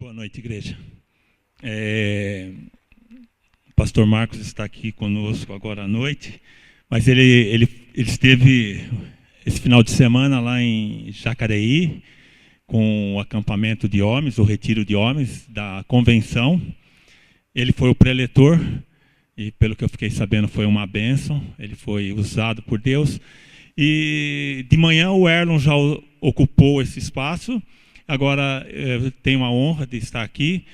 Boa noite, igreja. O pastor Marcos está aqui conosco agora à noite, mas ele esteve esse final de semana lá em Jacareí, com o acampamento de homens, o retiro de homens da convenção. Ele foi o preletor, e pelo que eu fiquei sabendo foi uma bênção, ele foi usado por Deus. E de manhã o Erlon já ocupou esse espaço. Agora eu tenho a honra de estar aqui,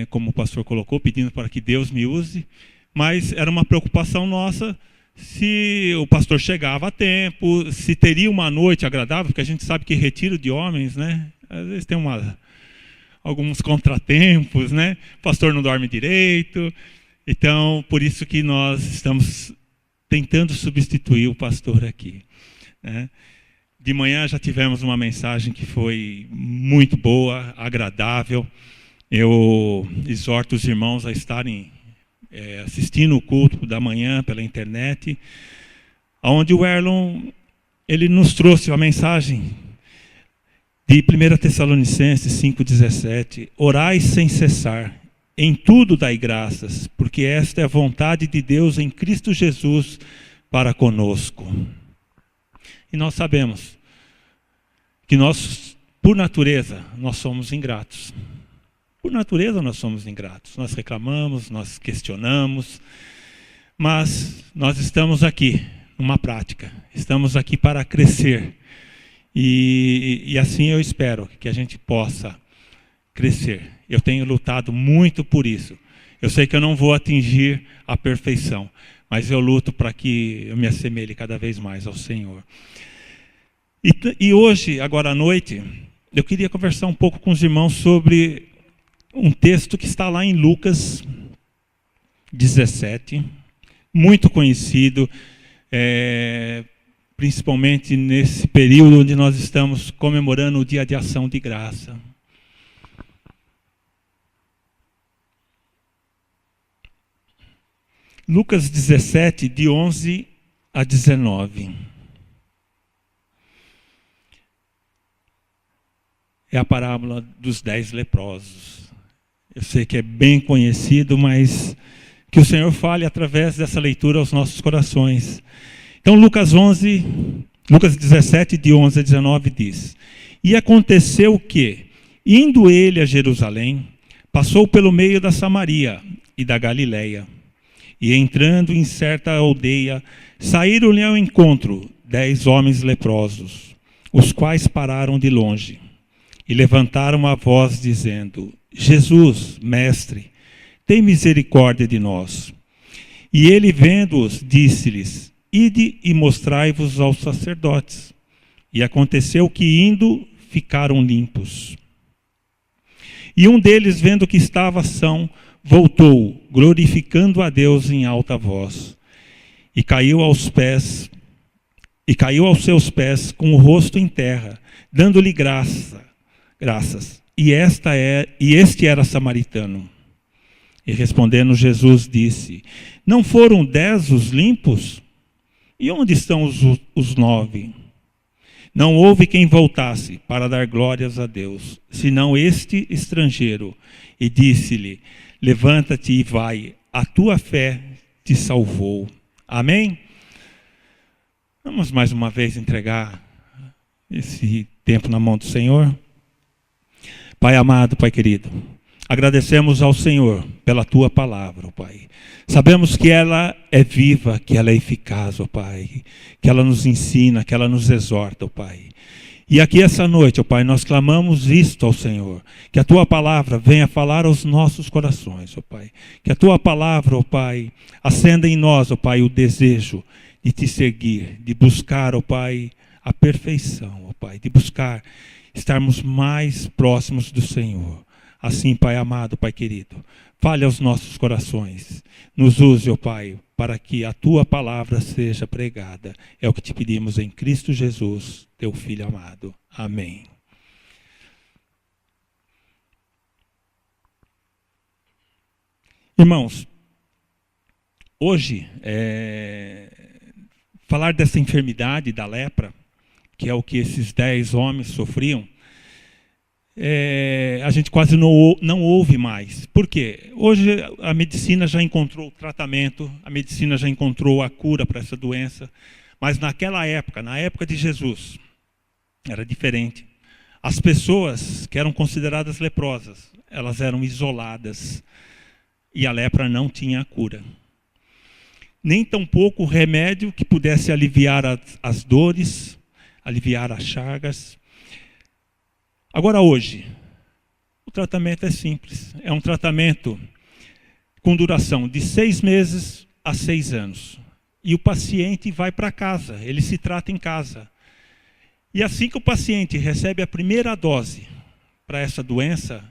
como o pastor colocou, pedindo para que Deus me use. Mas era uma preocupação nossa se o pastor chegava a tempo, se teria uma noite agradável, porque a gente sabe que retiro de homens, né? Às vezes tem alguns contratempos, né? O pastor não dorme direito. Então, por isso que nós estamos tentando substituir o pastor aqui, né? De manhã já tivemos uma mensagem que foi muito boa, agradável. Eu exorto os irmãos a estarem assistindo o culto da manhã pela internet, onde o Erlon ele nos trouxe a mensagem de 1 Tessalonicenses 5,17. Orai sem cessar, em tudo dai graças, porque esta é a vontade de Deus em Cristo Jesus para conosco. E nós sabemos que nós, por natureza, nós somos ingratos. Por natureza nós somos ingratos. Nós reclamamos, nós questionamos, mas nós estamos aqui numa prática. Estamos aqui para crescer. E assim eu espero que a gente possa crescer. Eu tenho lutado muito por isso. Eu sei que eu não vou atingir a perfeição, mas eu luto para que eu me assemelhe cada vez mais ao Senhor. E hoje, agora à noite, eu queria conversar um pouco com os irmãos sobre um texto que está lá em Lucas 17, muito conhecido, principalmente nesse período onde nós estamos comemorando o Dia de Ação de Graça. Lucas 17, de 11 a 19. É a parábola dos 10 leprosos. Eu sei que é bem conhecido, mas que o Senhor fale através dessa leitura aos nossos corações. Então, Lucas 17, de 11 a 19, diz: E aconteceu que, indo ele a Jerusalém, passou pelo meio da Samaria e da Galileia. E entrando em certa aldeia, saíram-lhe ao encontro 10 homens leprosos, os quais pararam de longe. E levantaram a voz, dizendo: Jesus, mestre, tem misericórdia de nós. E ele, vendo-os, disse-lhes: Ide e mostrai-vos aos sacerdotes. E aconteceu que, indo, ficaram limpos. E um deles, vendo que estava são, voltou, glorificando a Deus em alta voz. E caiu aos seus pés com o rosto em terra, dando-lhe graças. E este era samaritano. E respondendo Jesus disse: Não foram 10 os limpos? E onde estão os 9? Não houve quem voltasse para dar glórias a Deus, senão este estrangeiro. E disse-lhe: Levanta-te e vai, a tua fé te salvou. Amém? Vamos mais uma vez entregar esse tempo na mão do Senhor. Pai amado, Pai querido, agradecemos ao Senhor pela Tua palavra, ó Pai. Sabemos que ela é viva, que ela é eficaz, ó Pai, que ela nos ensina, que ela nos exorta, ó Pai. E aqui essa noite, ó Pai, nós clamamos isto ao Senhor, que a Tua palavra venha falar aos nossos corações, ó Pai. Que a Tua palavra, ó Pai, acenda em nós, ó Pai, o desejo de Te seguir, de buscar, ó Pai, a perfeição, ó Pai, de buscar estarmos mais próximos do Senhor. Assim, Pai amado, Pai querido, fale aos nossos corações. Nos use, ó Pai, para que a Tua palavra seja pregada. É o que te pedimos em Cristo Jesus, Teu Filho amado. Amém. Irmãos, hoje, falar dessa enfermidade da lepra, que é o que esses 10 homens sofriam, a gente quase não ouve mais. Por quê? Hoje a medicina já encontrou o tratamento, a medicina já encontrou a cura para essa doença, mas naquela época, na época de Jesus, era diferente. As pessoas que eram consideradas leprosas, elas eram isoladas e a lepra não tinha cura. Nem tampouco remédio que pudesse aliviar as dores, aliviar as chagas. Agora hoje, o tratamento é simples. É um tratamento com duração de 6 meses a 6 anos. E o paciente vai para casa, ele se trata em casa. E assim que o paciente recebe a primeira dose para essa doença,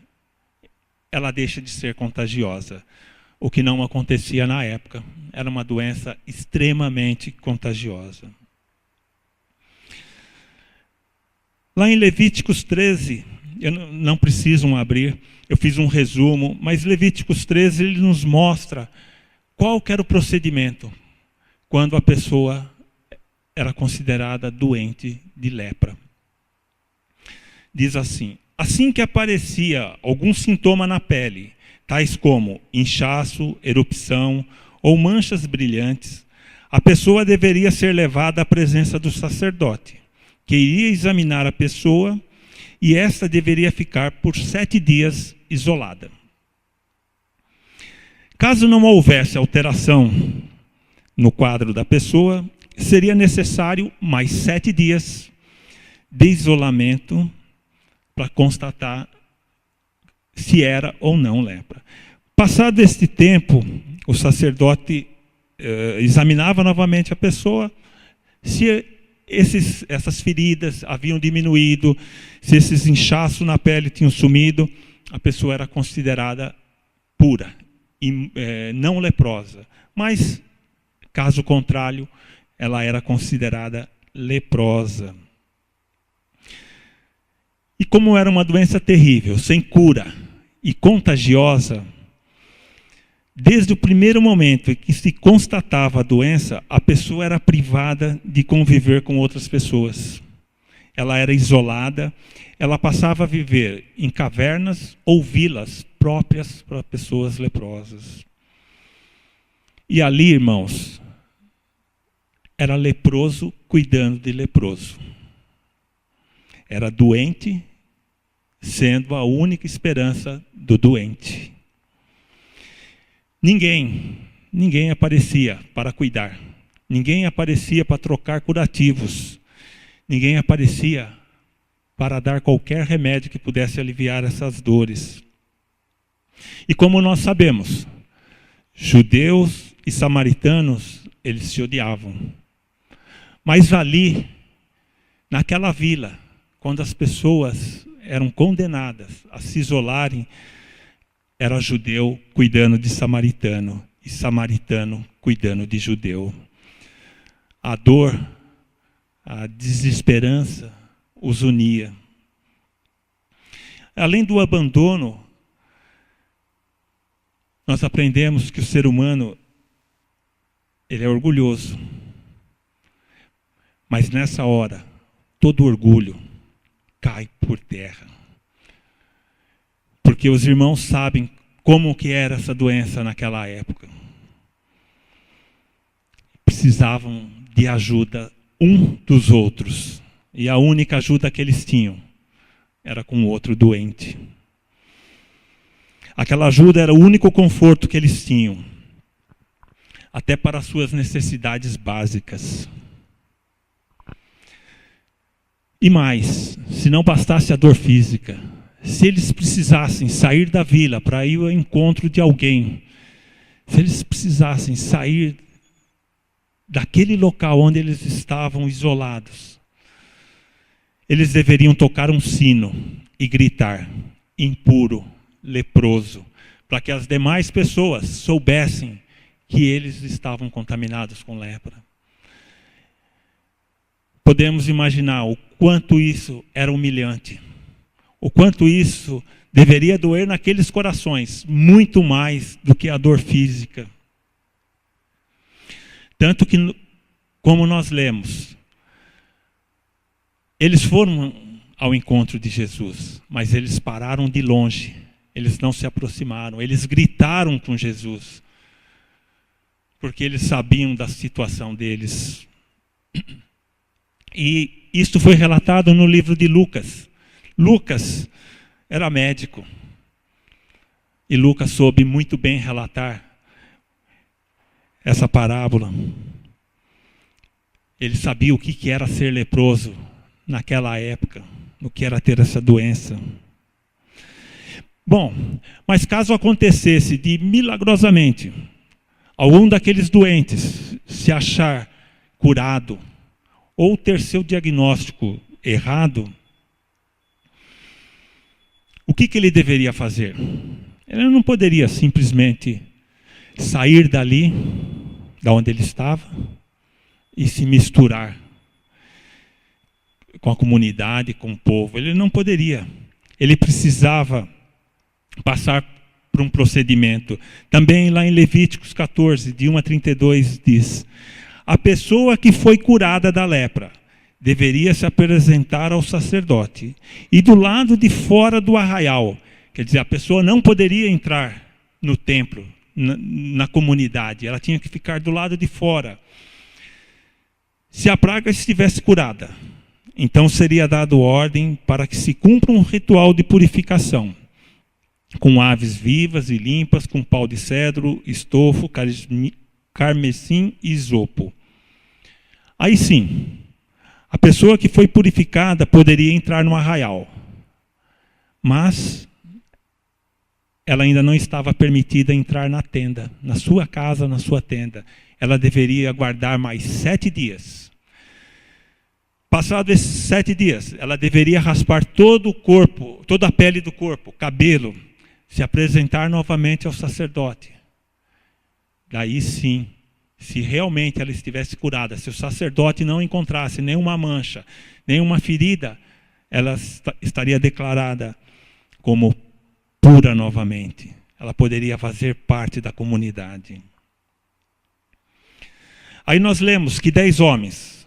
ela deixa de ser contagiosa. O que não acontecia na época. Era uma doença extremamente contagiosa. Lá em Levíticos 13, não precisam abrir, eu fiz um resumo, mas Levíticos 13 ele nos mostra qual que era o procedimento quando a pessoa era considerada doente de lepra. Diz assim: assim que aparecia algum sintoma na pele, tais como inchaço, erupção ou manchas brilhantes, a pessoa deveria ser levada à presença do sacerdote, que iria examinar a pessoa, e esta deveria ficar por 7 dias isolada. Caso não houvesse alteração no quadro da pessoa, seria necessário mais 7 dias de isolamento para constatar se era ou não lepra. Passado este tempo, o sacerdote examinava novamente a pessoa, se essas feridas haviam diminuído, se esses inchaços na pele tinham sumido, a pessoa era considerada pura, não leprosa. Mas, caso contrário, ela era considerada leprosa. E como era uma doença terrível, sem cura e contagiosa, desde o primeiro momento em que se constatava a doença, a pessoa era privada de conviver com outras pessoas. Ela era isolada, ela passava a viver em cavernas ou vilas próprias para pessoas leprosas. E ali, irmãos, era leproso cuidando de leproso. Era doente, sendo a única esperança do doente. Ninguém aparecia para cuidar. Ninguém aparecia para trocar curativos. Ninguém aparecia para dar qualquer remédio que pudesse aliviar essas dores. E como nós sabemos, judeus e samaritanos, eles se odiavam. Mas ali, naquela vila, quando as pessoas eram condenadas a se isolarem, era judeu cuidando de samaritano e samaritano cuidando de judeu. A dor, a desesperança os unia. Além do abandono, nós aprendemos que o ser humano ele é orgulhoso. Mas nessa hora, todo orgulho cai por terra. Porque os irmãos sabem como que era essa doença naquela época. Precisavam de ajuda um dos outros. E a única ajuda que eles tinham era com o outro doente. Aquela ajuda era o único conforto que eles tinham. Até para as suas necessidades básicas. E mais, se não bastasse a dor física, se eles precisassem sair da vila para ir ao encontro de alguém, se eles precisassem sair daquele local onde eles estavam isolados, eles deveriam tocar um sino e gritar, impuro, leproso, para que as demais pessoas soubessem que eles estavam contaminados com lepra. Podemos imaginar o quanto isso era humilhante, o quanto isso deveria doer naqueles corações, muito mais do que a dor física. Tanto que, como nós lemos, eles foram ao encontro de Jesus, mas eles pararam de longe, eles não se aproximaram, eles gritaram com Jesus, porque eles sabiam da situação deles. E isto foi relatado no livro de Lucas. Lucas era médico, e Lucas soube muito bem relatar essa parábola. Ele sabia o que era ser leproso naquela época, o que era ter essa doença. Bom, mas caso acontecesse de milagrosamente algum daqueles doentes se achar curado ou ter seu diagnóstico errado, o que ele deveria fazer? Ele não poderia simplesmente sair dali, da onde ele estava, e se misturar com a comunidade, com o povo. Ele não poderia. Ele precisava passar por um procedimento. Também lá em Levíticos 14, de 1 a 32, diz: a pessoa que foi curada da lepra deveria se apresentar ao sacerdote. E do lado de fora do arraial, quer dizer, a pessoa não poderia entrar no templo, na comunidade. Ela tinha que ficar do lado de fora. Se a praga estivesse curada, então seria dado ordem para que se cumpra um ritual de purificação, com aves vivas e limpas, com pau de cedro, estofo, carmesim e isopo. Aí sim, a pessoa que foi purificada poderia entrar no arraial, mas ela ainda não estava permitida entrar na tenda, na sua casa, na sua tenda. Ela deveria aguardar mais 7 dias. Passados esses 7 dias, ela deveria raspar todo o corpo, toda a pele do corpo, cabelo, se apresentar novamente ao sacerdote. Daí sim, se realmente ela estivesse curada, se o sacerdote não encontrasse nenhuma mancha, nenhuma ferida, ela estaria declarada como pura novamente. Ela poderia fazer parte da comunidade. Aí nós lemos que 10 homens,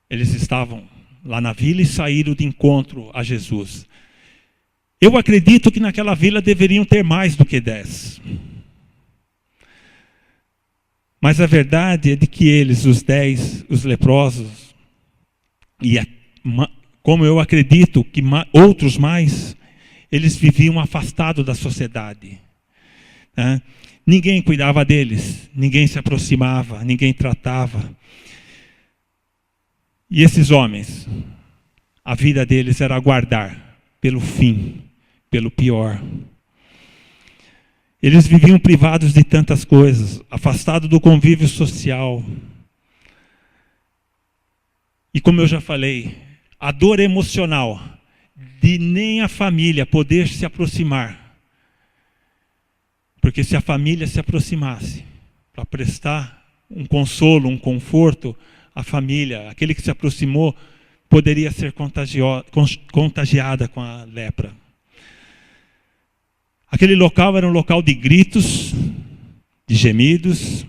eles estavam lá na vila e saíram de encontro a Jesus. Eu acredito que naquela vila deveriam ter mais do que 10. Mas a verdade é de que eles, os 10, os leprosos, e como eu acredito que outros mais, eles viviam afastados da sociedade. Né? Ninguém cuidava deles, ninguém se aproximava, ninguém tratava. E esses homens, a vida deles era aguardar pelo fim, pelo pior. Eles viviam privados de tantas coisas, afastados do convívio social. E como eu já falei, a dor emocional de nem a família poder se aproximar. Porque se a família se aproximasse para prestar um consolo, um conforto, a família, aquele que se aproximou, poderia ser contagiada com a lepra. Aquele local era um local de gritos, de gemidos.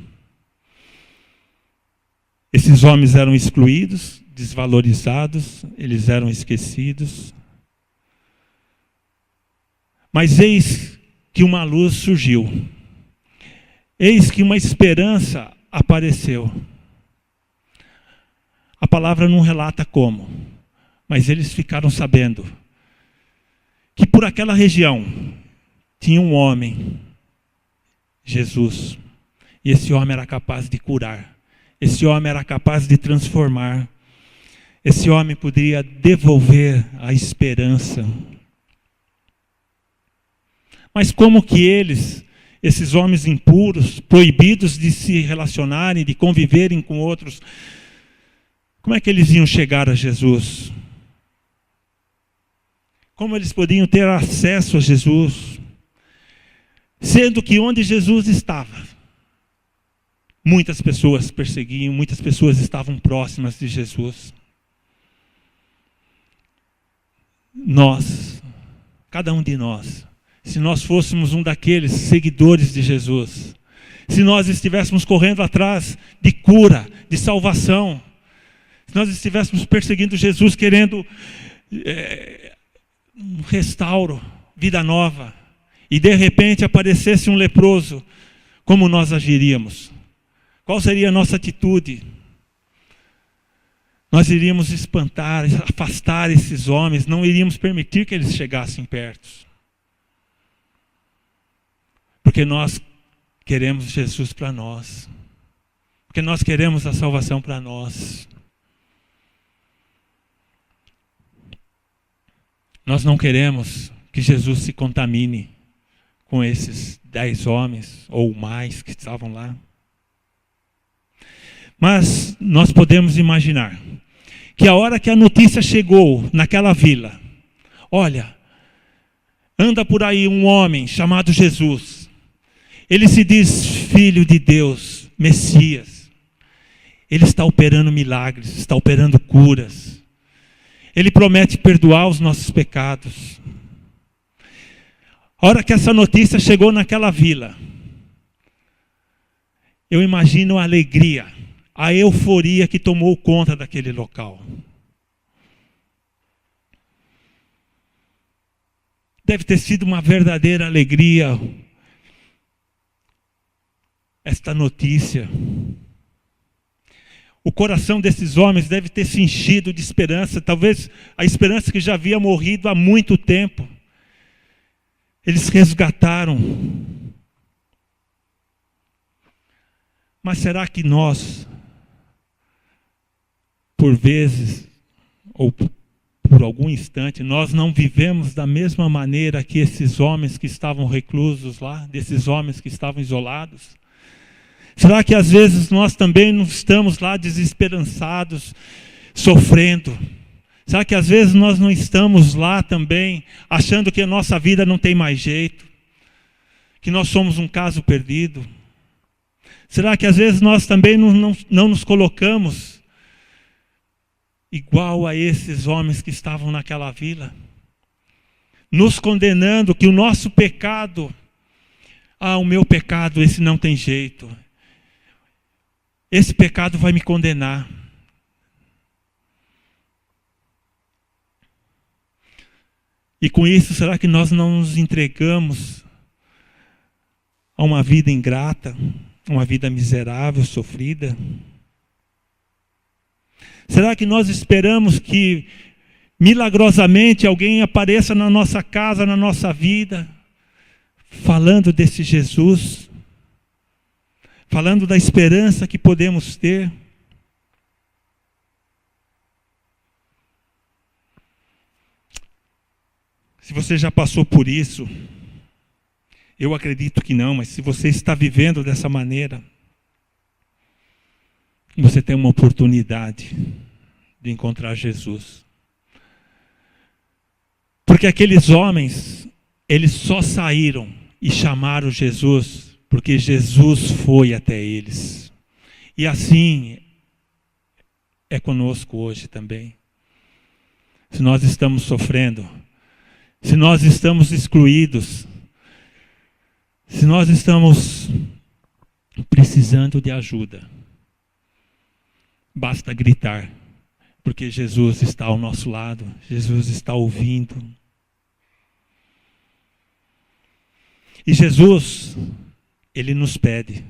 Esses homens eram excluídos, desvalorizados, eles eram esquecidos. Mas eis que uma luz surgiu. Eis que uma esperança apareceu. A palavra não relata como, mas eles ficaram sabendo que por aquela região tinha um homem, Jesus, e esse homem era capaz de curar, esse homem era capaz de transformar, esse homem poderia devolver a esperança. Mas como que eles, esses homens impuros, proibidos de se relacionarem, de conviverem com outros, como é que eles iam chegar a Jesus? Como eles podiam ter acesso a Jesus? Sendo que onde Jesus estava, muitas pessoas perseguiam, muitas pessoas estavam próximas de Jesus. Nós, cada um de nós, se nós fôssemos um daqueles seguidores de Jesus, se nós estivéssemos correndo atrás de cura, de salvação, se nós estivéssemos perseguindo Jesus, querendo um restauro, vida nova, e de repente aparecesse um leproso, como nós agiríamos? Qual seria a nossa atitude? Nós iríamos espantar, afastar esses homens, não iríamos permitir que eles chegassem perto. Porque nós queremos Jesus para nós. Porque nós queremos a salvação para nós. Nós não queremos que Jesus se contamine com esses 10 homens ou mais que estavam lá. Mas nós podemos imaginar que a hora que a notícia chegou naquela vila, olha, anda por aí um homem chamado Jesus. Ele se diz Filho de Deus, Messias. Ele está operando milagres, está operando curas. Ele promete perdoar os nossos pecados. A hora que essa notícia chegou naquela vila, eu imagino a alegria, a euforia que tomou conta daquele local. Deve ter sido uma verdadeira alegria esta notícia. O coração desses homens deve ter se enchido de esperança, talvez a esperança que já havia morrido há muito tempo. Eles resgataram. Mas será que nós, por vezes, ou por algum instante, nós não vivemos da mesma maneira que esses homens que estavam reclusos lá, desses homens que estavam isolados? Será que às vezes nós também não estamos lá desesperançados, sofrendo? Será que às vezes nós não estamos lá também achando que a nossa vida não tem mais jeito? Que nós somos um caso perdido? Será que às vezes nós também não nos colocamos igual a esses homens que estavam naquela vila? Nos condenando que o nosso pecado, o meu pecado, esse não tem jeito. Esse pecado vai me condenar. E com isso, será que nós não nos entregamos a uma vida ingrata, uma vida miserável, sofrida? Será que nós esperamos que milagrosamente alguém apareça na nossa casa, na nossa vida, falando desse Jesus, falando da esperança que podemos ter? Se você já passou por isso, eu acredito que não, mas se você está vivendo dessa maneira, você tem uma oportunidade de encontrar Jesus. Porque aqueles homens, eles só saíram e chamaram Jesus porque Jesus foi até eles. E assim é conosco hoje também. Se nós estamos sofrendo, se nós estamos excluídos, se nós estamos precisando de ajuda, basta gritar, porque Jesus está ao nosso lado, Jesus está ouvindo. E Jesus, Ele nos pede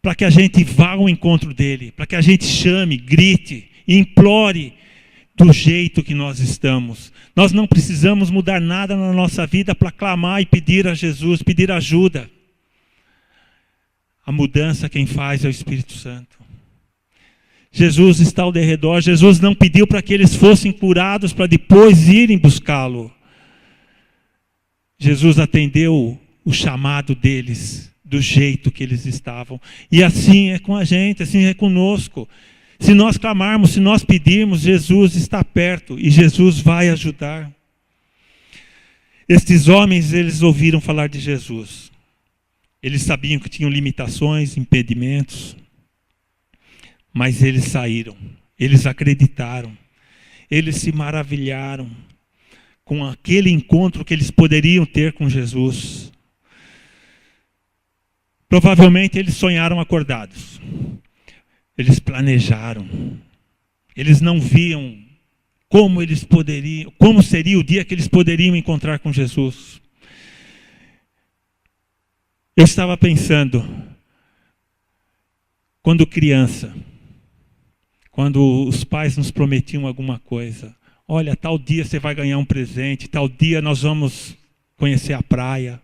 para que a gente vá ao encontro dEle, para que a gente chame, grite, implore do jeito que nós estamos. Nós não precisamos mudar nada na nossa vida para clamar e pedir a Jesus, pedir ajuda. A mudança quem faz é o Espírito Santo. Jesus está ao derredor. Jesus não pediu para que eles fossem curados para depois irem buscá-lo. Jesus atendeu o chamado deles do jeito que eles estavam. E assim é com a gente, assim é conosco. Se nós clamarmos, se nós pedirmos, Jesus está perto e Jesus vai ajudar. Estes homens, eles ouviram falar de Jesus. Eles sabiam que tinham limitações, impedimentos, mas eles saíram, eles acreditaram, eles se maravilharam com aquele encontro que eles poderiam ter com Jesus. Provavelmente eles sonharam acordados. Eles planejaram. Eles não viam como seria o dia que eles poderiam encontrar com Jesus. Eu estava pensando, quando criança, quando os pais nos prometiam alguma coisa, olha, tal dia você vai ganhar um presente, tal dia nós vamos conhecer a praia.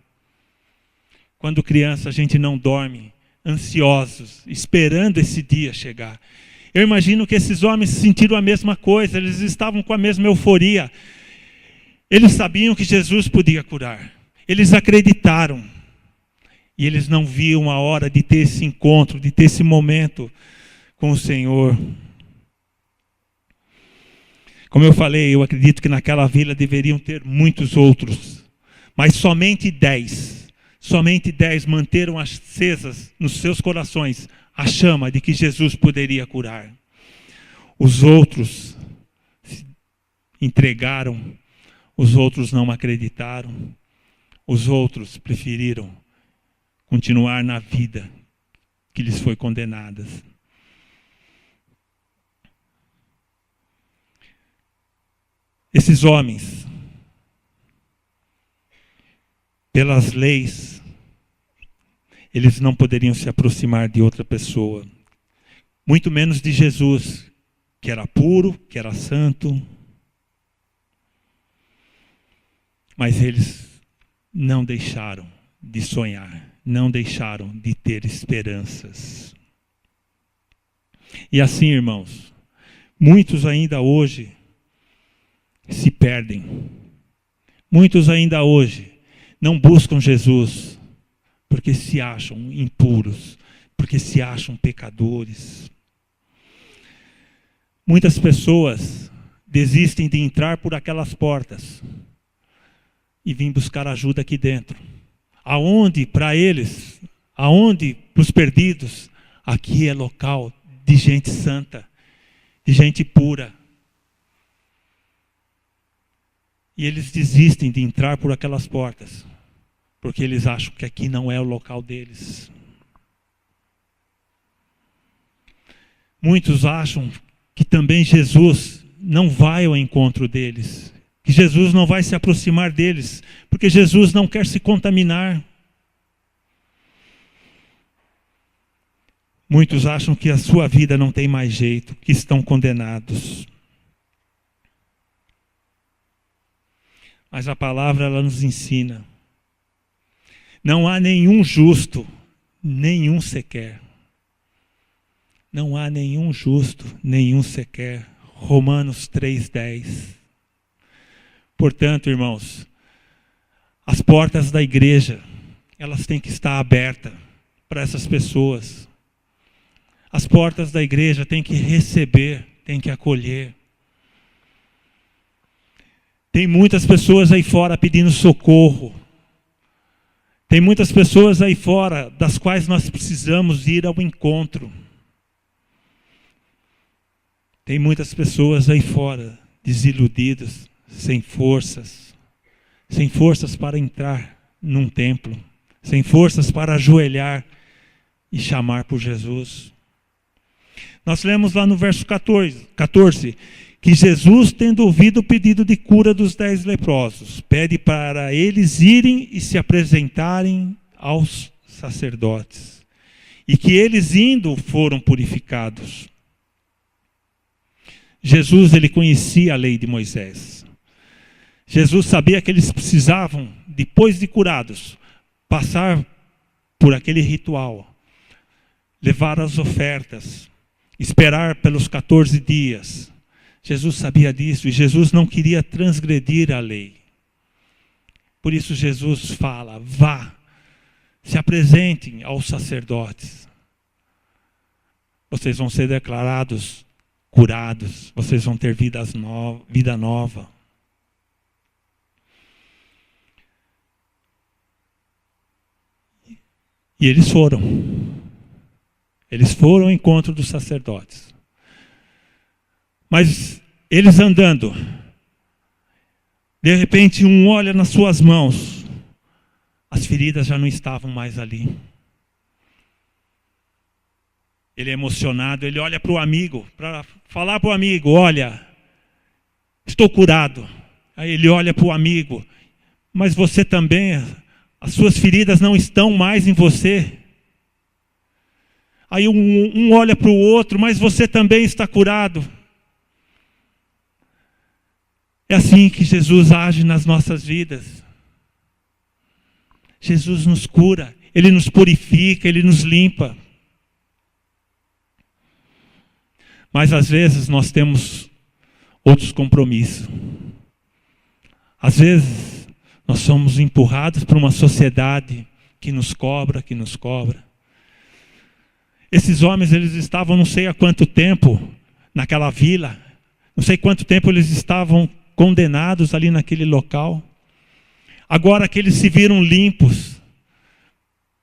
Quando criança a gente não dorme, ansiosos, esperando esse dia chegar. Eu imagino que esses homens sentiram a mesma coisa, eles estavam com a mesma euforia. Eles sabiam que Jesus podia curar. Eles acreditaram. E eles não viam a hora de ter esse encontro, de ter esse momento com o Senhor. Como eu falei, eu acredito que naquela vila deveriam ter muitos outros. Mas somente 10 manteram acesas nos seus corações a chama de que Jesus poderia curar. Os outros se entregaram, os outros não acreditaram, os outros preferiram continuar na vida que lhes foi condenada. Esses homens, pelas leis, eles não poderiam se aproximar de outra pessoa, muito menos de Jesus, que era puro, que era santo. Mas eles não deixaram de sonhar, não deixaram de ter esperanças. E assim, irmãos, muitos ainda hoje se perdem. Muitos ainda hoje não buscam Jesus porque se acham impuros, porque se acham pecadores. Muitas pessoas desistem de entrar por aquelas portas e vir buscar ajuda aqui dentro. Aonde, para eles, aonde, para os perdidos, aqui é local de gente santa, de gente pura. E eles desistem de entrar por aquelas portas, porque eles acham que aqui não é o local deles. Muitos acham que também Jesus não vai ao encontro deles, que Jesus não vai se aproximar deles, porque Jesus não quer se contaminar. Muitos acham que a sua vida não tem mais jeito, que estão condenados. Mas a palavra, ela nos ensina: não há nenhum justo, nenhum sequer. Não há nenhum justo, nenhum sequer. Romanos 3:10. Portanto, irmãos, as portas da igreja, elas têm que estar abertas para essas pessoas. As portas da igreja têm que receber, têm que acolher. Tem muitas pessoas aí fora pedindo socorro. Tem muitas pessoas aí fora das quais nós precisamos ir ao encontro. Tem muitas pessoas aí fora desiludidas, sem forças para entrar num templo, sem forças para ajoelhar e chamar por Jesus. Nós lemos lá no verso 14, que Jesus, tendo ouvido o pedido de cura dos 10 leprosos, pede para eles irem e se apresentarem aos sacerdotes. E que eles indo foram purificados. Jesus, ele conhecia a lei de Moisés. Jesus sabia que eles precisavam, depois de curados, passar por aquele ritual, levar as ofertas, esperar pelos 14 dias. Jesus sabia disso e Jesus não queria transgredir a lei. Por isso Jesus fala: vá, se apresentem aos sacerdotes. Vocês vão ser declarados curados, vocês vão ter vida nova. E eles foram. Eles foram ao encontro dos sacerdotes. Mas eles andando, de repente um olha nas suas mãos, as feridas já não estavam mais ali. Ele é emocionado, ele olha para o amigo, para falar para o amigo: olha, estou curado. Aí ele olha para o amigo, mas você também, as suas feridas não estão mais em você. Aí um olha para o outro, mas você também está curado. É assim que Jesus age nas nossas vidas. Jesus nos cura, Ele nos purifica, Ele nos limpa. Mas às vezes nós temos outros compromissos. Às vezes nós somos empurrados por uma sociedade que nos cobra, Esses homens, eles estavam não sei há quanto tempo naquela vila, não sei quanto tempo eles estavam condenados ali naquele local. Agora que eles se viram limpos,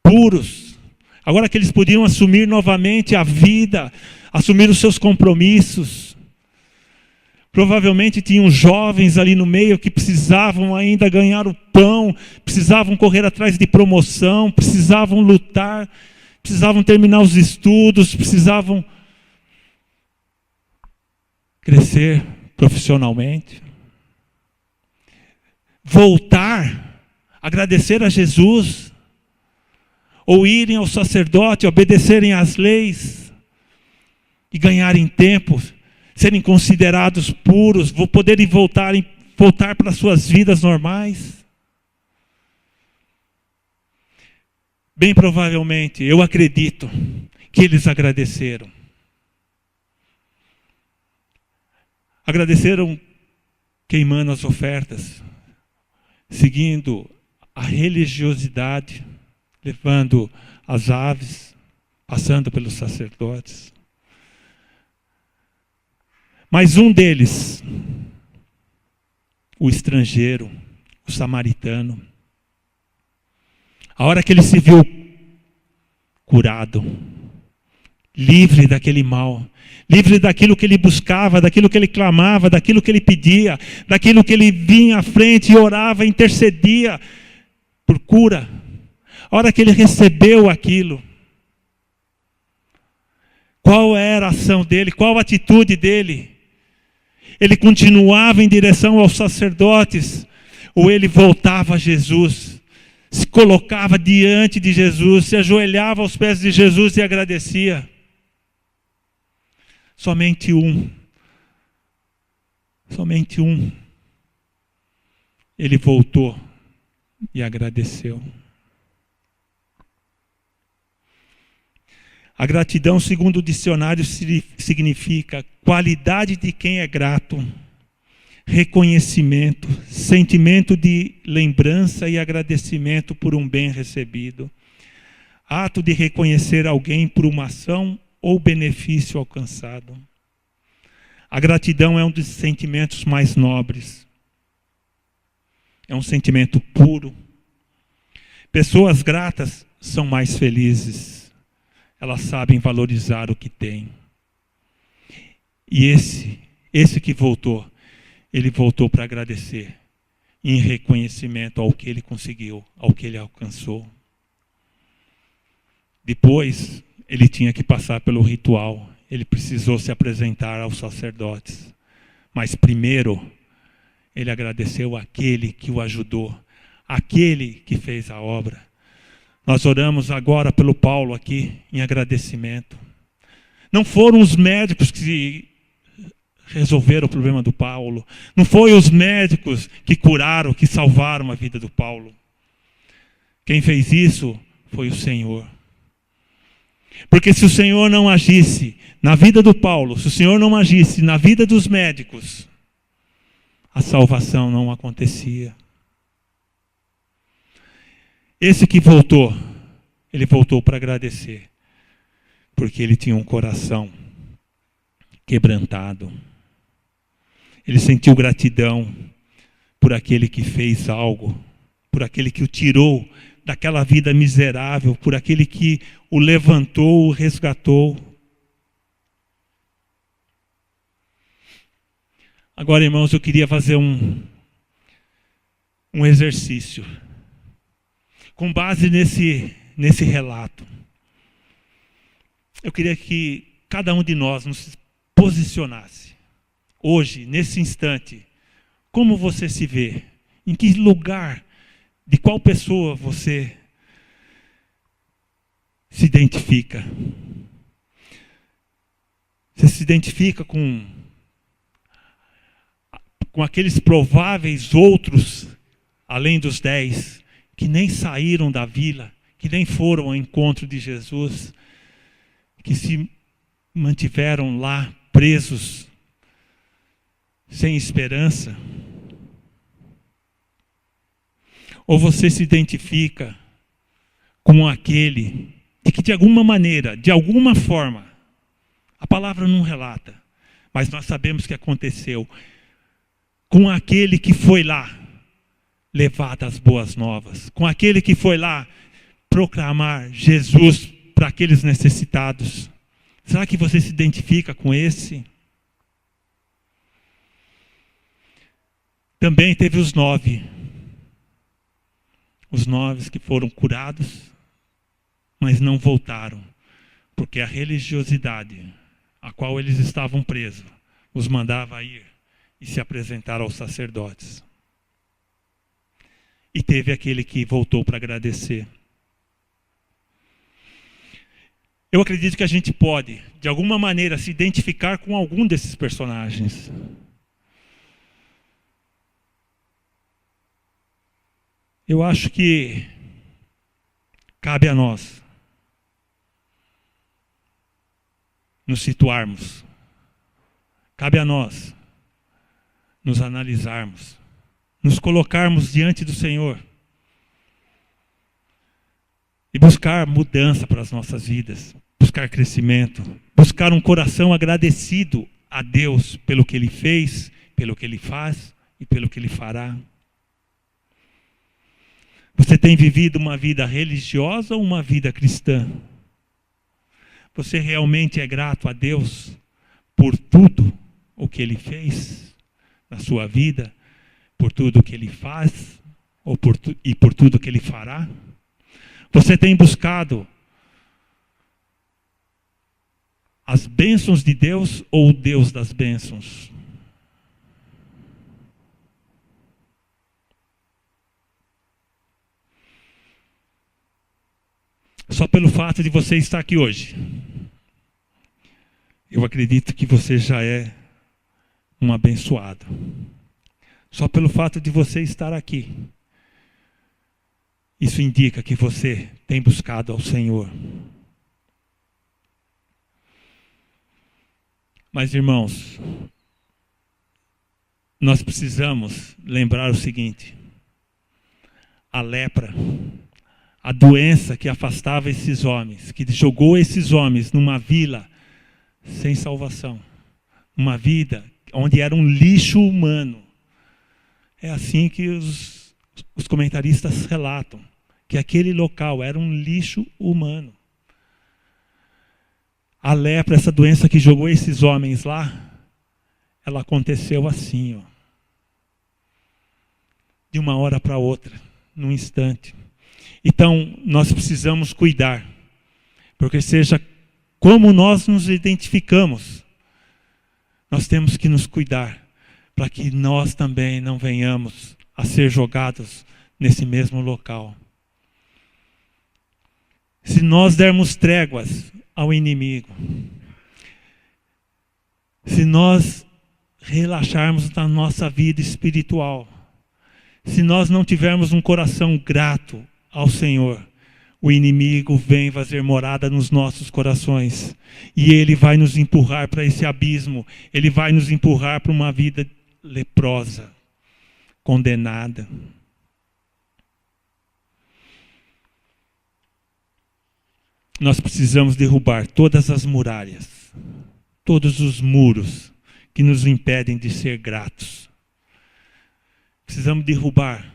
puros, agora que eles podiam assumir novamente a vida, assumir os seus compromissos. Provavelmente tinham jovens ali no meio que precisavam ainda ganhar o pão, precisavam correr atrás de promoção, precisavam lutar, precisavam terminar os estudos, precisavam crescer profissionalmente. Voltar, agradecer a Jesus, ou irem ao sacerdote, obedecerem às leis e ganharem tempo, serem considerados puros, poderem voltar para suas vidas normais. Bem provavelmente, eu acredito que eles agradeceram. Agradeceram queimando as ofertas, seguindo a religiosidade, levando as aves, passando pelos sacerdotes. Mas um deles, o estrangeiro, o samaritano, a hora que ele se viu curado, livre daquele mal, livre daquilo que ele buscava, daquilo que ele clamava, daquilo que ele pedia, daquilo que ele vinha à frente e orava, intercedia por cura. A hora que ele recebeu aquilo, qual era a ação dele, qual a atitude dele? Ele continuava em direção aos sacerdotes, ou ele voltava a Jesus, se colocava diante de Jesus, se ajoelhava aos pés de Jesus e agradecia? Somente um. Ele voltou e agradeceu. A gratidão, segundo o dicionário, significa qualidade de quem é grato, reconhecimento, sentimento de lembrança e agradecimento por um bem recebido, ato de reconhecer alguém por uma ação ou benefício alcançado. A gratidão é um dos sentimentos mais nobres. É um sentimento puro. Pessoas gratas são mais felizes. Elas sabem valorizar o que têm. E esse que voltou, ele voltou para agradecer, em reconhecimento ao que ele conseguiu, ao que ele alcançou. Depois, ele tinha que passar pelo ritual, ele precisou se apresentar aos sacerdotes. Mas primeiro, ele agradeceu àquele que o ajudou, àquele que fez a obra. Nós oramos agora pelo Paulo aqui, em agradecimento. Não foram os médicos que resolveram o problema do Paulo. Não foram os médicos que curaram, que salvaram a vida do Paulo. Quem fez isso foi o Senhor. Porque se o Senhor não agisse na vida do Paulo, se o Senhor não agisse na vida dos médicos, a salvação não acontecia. Esse que voltou, ele voltou para agradecer, porque ele tinha um coração quebrantado. Ele sentiu gratidão por aquele que fez algo, por aquele que o tirou daquela vida miserável, por aquele que o levantou, o resgatou. Agora, irmãos, eu queria fazer um exercício. Com base nesse relato, eu queria que cada um de nós nos posicionasse, hoje, nesse instante, Como você se vê? Em que lugar, de qual pessoa você se identifica? Você se identifica com aqueles prováveis outros, além dos 10, que nem saíram da vila, que nem foram ao encontro de Jesus, que se mantiveram lá presos, sem esperança? Ou você se identifica com aquele de que de alguma maneira, de alguma forma, a palavra não relata, mas nós sabemos que aconteceu, com aquele que foi lá levar as boas novas, com aquele que foi lá proclamar Jesus para aqueles necessitados? Será que você se identifica com esse? Também teve os 9 que foram curados, mas não voltaram, porque a religiosidade a qual eles estavam presos os mandava ir e se apresentar aos sacerdotes. E teve aquele que voltou para agradecer. Eu acredito que a gente pode, de alguma maneira, se identificar com algum desses personagens. Eu acho que cabe a nós nos situarmos. Cabe a nós nos analisarmos, nos colocarmos diante do Senhor e buscar mudança para as nossas vidas, buscar crescimento, buscar um coração agradecido a Deus pelo que Ele fez, pelo que Ele faz e pelo que Ele fará. Você tem vivido uma vida religiosa ou uma vida cristã? Você realmente é grato a Deus por tudo o que Ele fez na sua vida, por tudo o que Ele faz e por tudo o que Ele fará? Você tem buscado as bênçãos de Deus ou o Deus das bênçãos? Só pelo fato de você estar aqui hoje, eu acredito que você já é um abençoado. Só pelo fato de você estar aqui, isso indica que você tem buscado ao Senhor. Mas, irmãos, nós precisamos lembrar o seguinte: a lepra, a doença que afastava esses homens, que jogou esses homens numa vila sem salvação, uma vida onde era um lixo humano. É assim que os comentaristas relatam, que aquele local era um lixo humano. A lepra, essa doença que jogou esses homens lá, ela aconteceu assim, de uma hora para outra, num instante. Então, nós precisamos cuidar, porque seja como nós nos identificamos, nós temos que nos cuidar, para que nós também não venhamos a ser jogados nesse mesmo local. Se nós dermos tréguas ao inimigo, se nós relaxarmos na nossa vida espiritual, se nós não tivermos um coração grato ao Senhor, o inimigo vem fazer morada nos nossos corações e ele vai nos empurrar para esse abismo, ele vai nos empurrar para uma vida leprosa, condenada. Nós precisamos derrubar todas as muralhas, todos os muros que nos impedem de ser gratos. Precisamos derrubar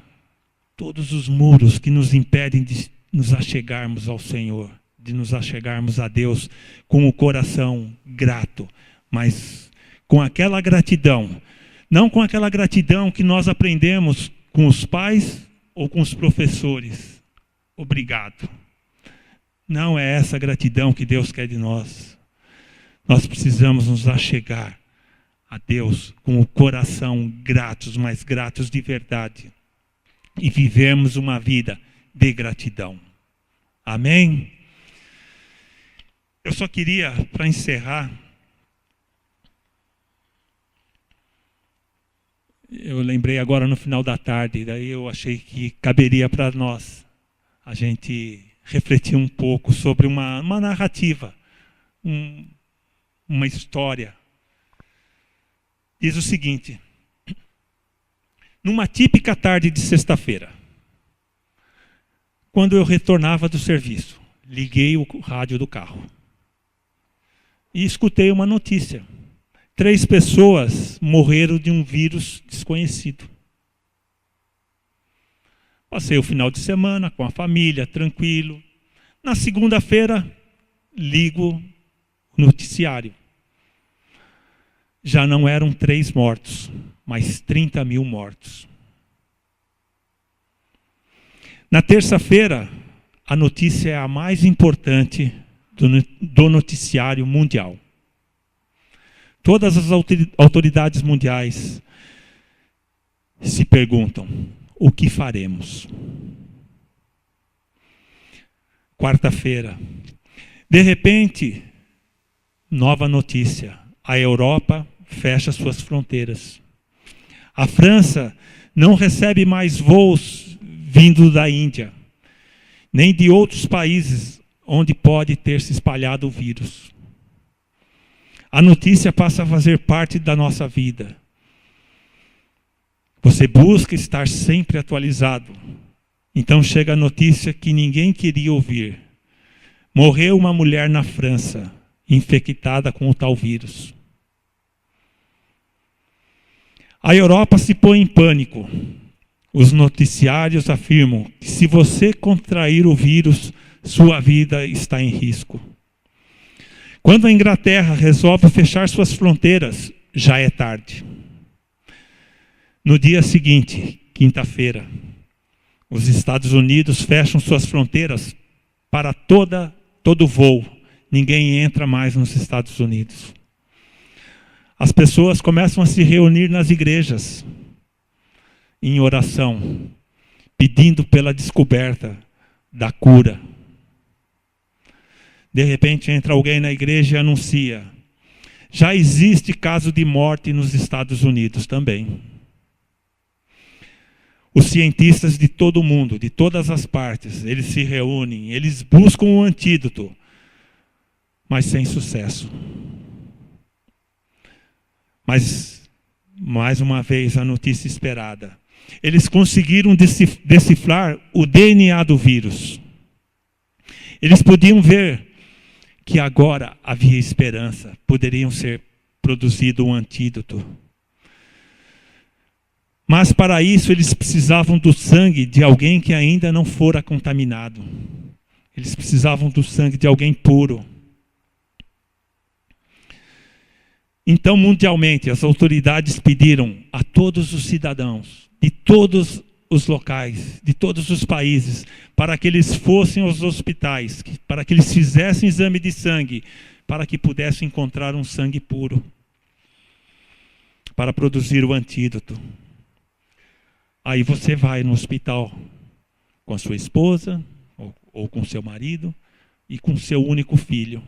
todos os muros que nos impedem de nos achegarmos ao Senhor, de nos achegarmos a Deus com o coração grato, mas com aquela gratidão, não com aquela gratidão que nós aprendemos com os pais ou com os professores. Obrigado. Não é essa gratidão que Deus quer de nós. Nós precisamos nos achegar a Deus com o coração gratos, mas gratos de verdade. E vivemos uma vida de gratidão. Amém? Eu só queria, para encerrar, eu lembrei agora no final da tarde, daí eu achei que caberia para nós a gente refletir um pouco sobre uma narrativa, uma história. Diz o seguinte: numa típica tarde de sexta-feira, quando eu retornava do serviço, liguei o rádio do carro e escutei uma notícia. 3 pessoas morreram de um vírus desconhecido. Passei o final de semana com a família, tranquilo. Na segunda-feira, ligo o noticiário. Já não eram 3 mortos, mas 30 mil mortos. Na terça-feira, a notícia é a mais importante do noticiário mundial. Todas as autoridades mundiais se perguntam: o que faremos? Quarta-feira, de repente, nova notícia: a Europa fecha suas fronteiras. A França não recebe mais voos vindo da Índia, nem de outros países onde pode ter se espalhado o vírus. A notícia passa a fazer parte da nossa vida. Você busca estar sempre atualizado. Então chega a notícia que ninguém queria ouvir. Morreu uma mulher na França, infectada com o tal vírus. A Europa se põe em pânico. Os noticiários afirmam que se você contrair o vírus, sua vida está em risco. Quando a Inglaterra resolve fechar suas fronteiras, já é tarde. No dia seguinte, quinta-feira, os Estados Unidos fecham suas fronteiras para todo voo. Ninguém entra mais nos Estados Unidos. As pessoas começam a se reunir nas igrejas, em oração, pedindo pela descoberta da cura. De repente entra alguém na igreja e anuncia: já existe caso de morte nos Estados Unidos também. Os cientistas de todo o mundo, de todas as partes, eles se reúnem, eles buscam um antídoto, mas sem sucesso. Mas, mais uma vez, a notícia esperada. Eles conseguiram decifrar o DNA do vírus. Eles podiam ver que agora havia esperança, poderiam ser produzido um antídoto. Mas para isso eles precisavam do sangue de alguém que ainda não fora contaminado. Eles precisavam do sangue de alguém puro. Então, mundialmente, as autoridades pediram a todos os cidadãos de todos os locais, de todos os países, para que eles fossem aos hospitais, para que eles fizessem exame de sangue, para que pudessem encontrar um sangue puro, para produzir o antídoto. Aí você vai no hospital com a sua esposa, ou com seu marido, e com seu único filho.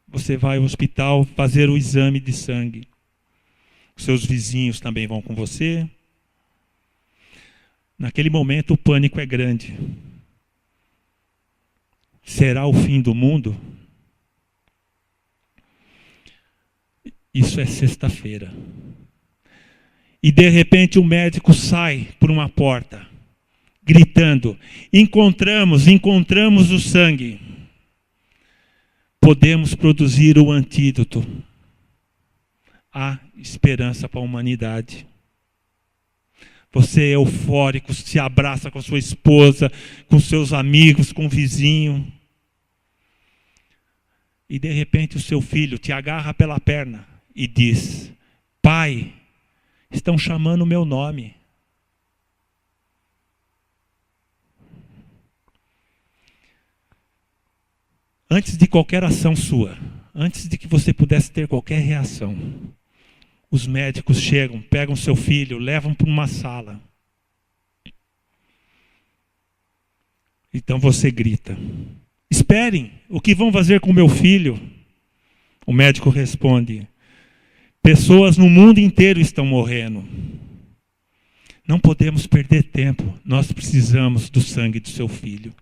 Você vai ao hospital fazer o exame de sangue. Seus vizinhos também vão com você. Naquele momento o pânico é grande. Será o fim do mundo? Isso é sexta-feira. E de repente o médico sai por uma porta, gritando: encontramos o sangue. Podemos produzir o antídoto. Há esperança para a humanidade. Você é eufórico, se abraça com a sua esposa, com seus amigos, com o vizinho. E de repente o seu filho te agarra pela perna e diz: pai, estão chamando o meu nome. Antes de qualquer ação sua, antes de que você pudesse ter qualquer reação, Os médicos chegam, pegam seu filho, levam para uma sala. Então você grita: esperem, o que vão fazer com meu filho? O médico responde: pessoas no mundo inteiro estão morrendo. Não podemos perder tempo, nós precisamos do sangue do seu filho.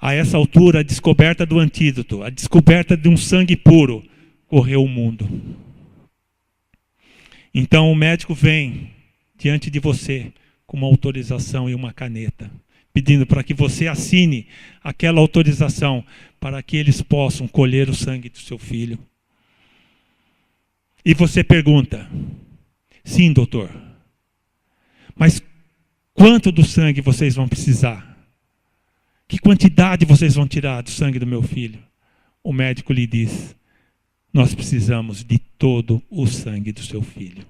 A essa altura, a descoberta do antídoto, a descoberta de um sangue puro, correu o mundo. Então o médico vem diante de você com uma autorização e uma caneta, pedindo para que você assine aquela autorização para que eles possam colher o sangue do seu filho. E você pergunta: sim, doutor, mas quanto do sangue vocês vão precisar? Que quantidade vocês vão tirar do sangue do meu filho? O médico lhe diz: nós precisamos de todo o sangue do seu filho.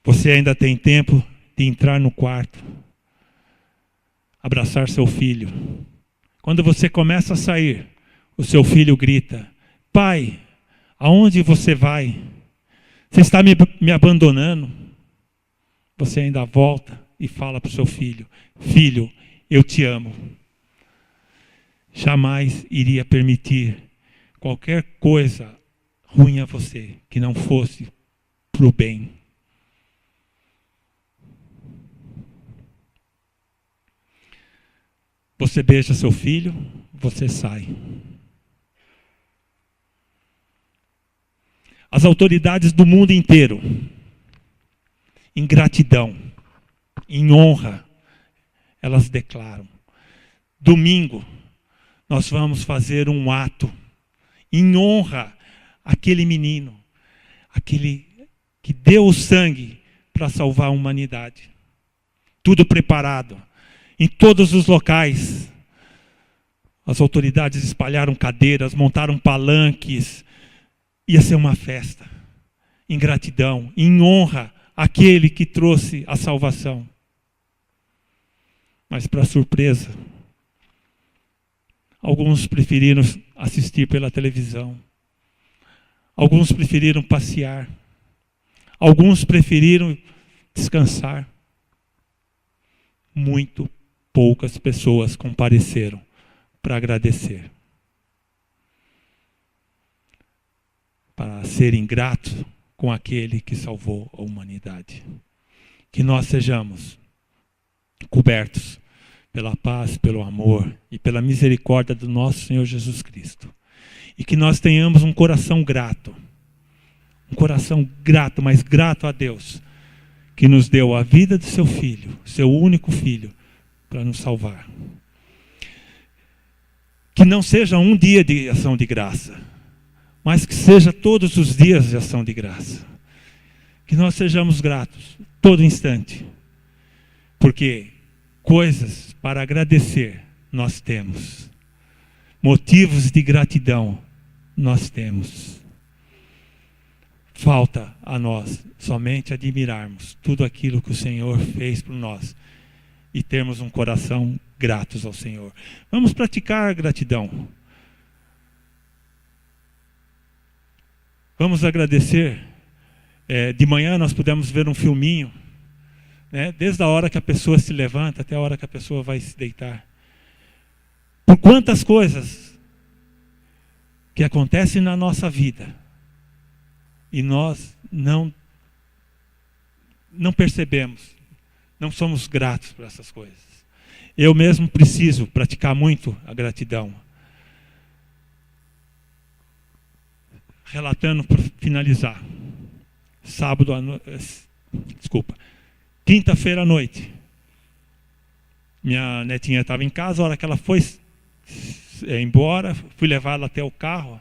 Você ainda tem tempo de entrar no quarto, abraçar seu filho. Quando você começa a sair, o seu filho grita: pai, aonde você vai? Você está me abandonando? Você ainda volta e fala para o seu filho: filho, eu te amo. Jamais iria permitir qualquer coisa ruim a você que não fosse para o bem. Você beija seu filho, você sai. As autoridades do mundo inteiro, em gratidão, em honra, elas declaram: domingo nós vamos fazer um ato em honra àquele menino, aquele que deu o sangue para salvar a humanidade. Tudo preparado. Em todos os locais, as autoridades espalharam cadeiras, montaram palanques. Ia ser uma festa, em gratidão, em honra àquele que trouxe a salvação. Mas, para surpresa, alguns preferiram assistir pela televisão. Alguns preferiram passear. Alguns preferiram descansar. Muito poucas pessoas compareceram para agradecer. Para serem gratos com aquele que salvou a humanidade. Que nós sejamos cobertos pela paz, pelo amor e pela misericórdia do nosso Senhor Jesus Cristo. E que nós tenhamos um coração grato. Um coração grato, mas grato a Deus, que nos deu a vida de seu Filho, seu único Filho, para nos salvar. Que não seja um dia de ação de graça, mas que seja todos os dias de ação de graça. Que nós sejamos gratos todo instante, porque coisas para agradecer nós temos, motivos de gratidão nós temos. Falta a nós somente admirarmos tudo aquilo que o Senhor fez por nós e termos um coração gratos ao Senhor. Vamos praticar a gratidão. Vamos agradecer. De manhã nós pudemos ver um filminho, né? Desde a hora que a pessoa se levanta até a hora que a pessoa vai se deitar. Por quantas coisas que acontecem na nossa vida e nós não percebemos, não somos gratos por essas coisas. Eu mesmo preciso praticar muito a gratidão. Relatando para finalizar. Quinta-feira à noite. Minha netinha estava em casa, a hora que ela foi embora, fui levar ela até o carro.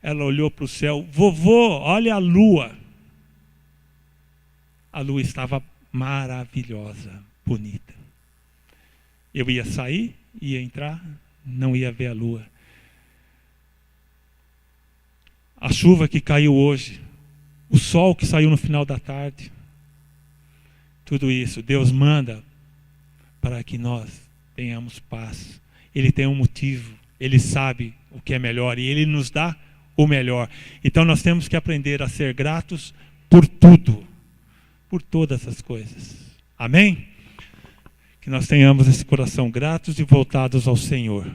Ela olhou para o céu: vovô, olha a lua. A lua estava maravilhosa, bonita. Eu ia sair, ia entrar, não ia ver a lua. A chuva que caiu hoje, o sol que saiu no final da tarde, tudo isso Deus manda para que nós tenhamos paz. Ele tem um motivo, Ele sabe o que é melhor e Ele nos dá o melhor. Então nós temos que aprender a ser gratos por tudo, por todas as coisas. Amém? Que nós tenhamos esse coração gratos e voltados ao Senhor.